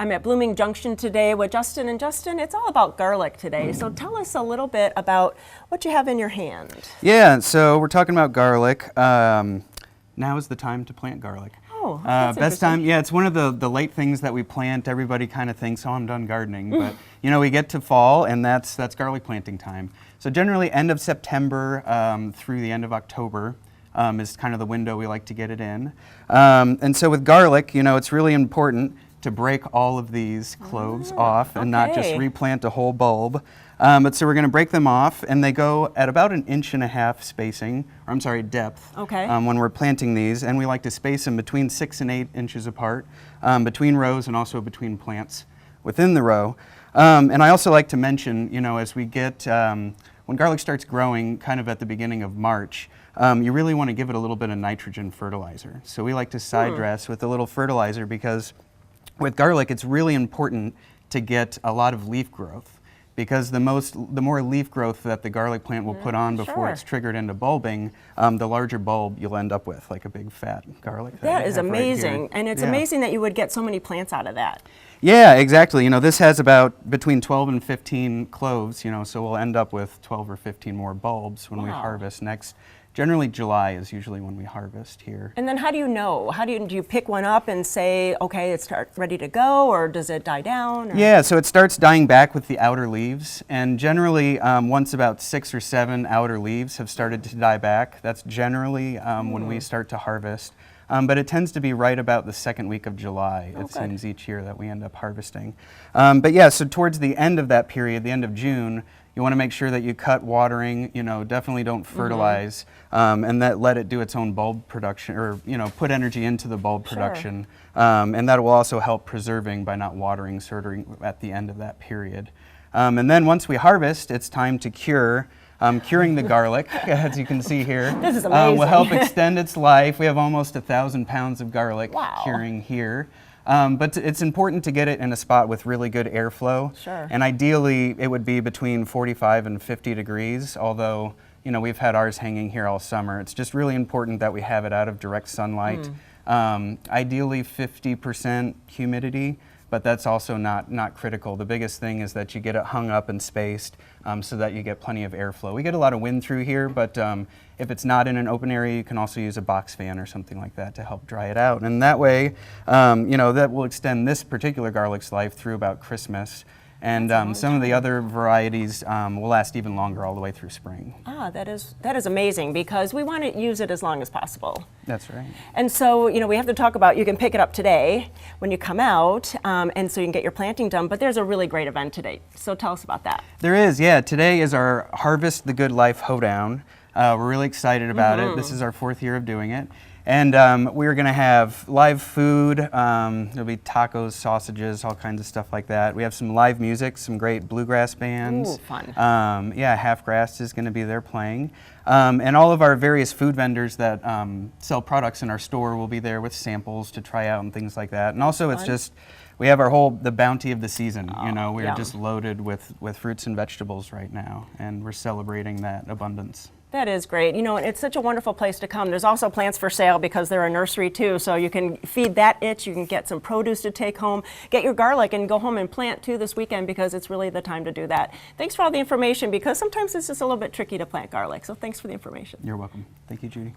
I'm at Blooming Junction today with Justin, and Justin, it's all about garlic today. So tell us a little bit about what you have in your hand. Yeah, so we're talking about garlic. Now is the time to plant garlic. Oh, that's best time, yeah, it's one of the late things that we plant. Everybody kind of thinks, oh, I'm done gardening, but you know, we get to fall and that's garlic planting time. So generally end of September through the end of October is kind of the window we like to get it in. And so with garlic, you know, it's really important to break all of these cloves off and not just replant a whole bulb. But so we're going to break them off, and they go at about 1.5 inch spacing, or I'm sorry, depth, when we're planting these. And we like to space them between 6 and 8 inches apart, between rows and also between plants within the row. And I also like to mention, you know, as we get, when garlic starts growing kind of at the beginning of March, you really want to give it a little bit of nitrogen fertilizer. So we like to side dress with a little fertilizer because with garlic, it's really important to get a lot of leaf growth. Because the more leaf growth that the garlic plant will put on before it's triggered into bulbing, the larger bulb you'll end up with, like a big fat garlic. That is amazing, and it's amazing that you would get so many plants out of that. Yeah, exactly. You know, this has about between 12 and 15 cloves, you know, so we'll end up with 12 or 15 more bulbs when we harvest next. Generally, July is usually when we harvest here. And then how do you know? Do you pick one up and say, okay, it's ready to go, or does it die down? Or? Yeah, so it starts dying back with the outer leaves, and generally once about 6 or 7 outer leaves have started to die back, that's generally when we start to harvest. But it tends to be right about the second week of July, it seems, each year that we end up harvesting. But yeah, so towards the end of that period, the end of June, you want to make sure that you cut watering, you know, definitely don't fertilize, and that let it do its own bulb production, or, you know, put energy into the bulb production. And that will also help preserving by not watering at the end of that period. And then once we harvest, it's time to cure. Curing the garlic, as you can see here, this is amazing. Will help extend its life. We have almost 1,000 pounds of garlic curing here. But it's important to get it in a spot with really good airflow. And ideally, it would be between 45 and 50 degrees, although, you know, we've had ours hanging here all summer. It's just really important that we have it out of direct sunlight. Ideally 50% humidity, but that's also not critical. The biggest thing is that you get it hung up and spaced so that you get plenty of airflow. We get a lot of wind through here, but if it's not in an open area, you can also use a box fan or something like that to help dry it out. And that way, you know, that will extend this particular garlic's life through about Christmas. And some of the other varieties will last even longer, all the way through spring. That is amazing, because we want to use it as long as possible. That's right. And so, you know, we have to talk about, you can pick it up today when you come out, and so you can get your planting done, but there's a really great event today. So tell us about that. There is, yeah. Today is our Harvest the Good Life Hoedown. We're really excited about it. This is our 4th year of doing it. And we're going to have live food. There'll be tacos, sausages, all kinds of stuff like that. We have some live music, some great bluegrass bands. Ooh, fun. Yeah, Halfgrass is going to be there playing. And all of our various food vendors that sell products in our store will be there with samples to try out and things like that. And also it's just, we have the bounty of the season. You know, we're just loaded with fruits and vegetables right now, and we're celebrating that abundance. That is great. You know, it's such a wonderful place to come. There's also plants for sale because they're a nursery too, so you can feed that itch. You can get some produce to take home, get your garlic, and go home and plant too this weekend, because it's really the time to do that. Thanks for all the information, because sometimes it's just a little bit tricky to plant garlic, so thanks for the information. You're welcome. Thank you, Judy.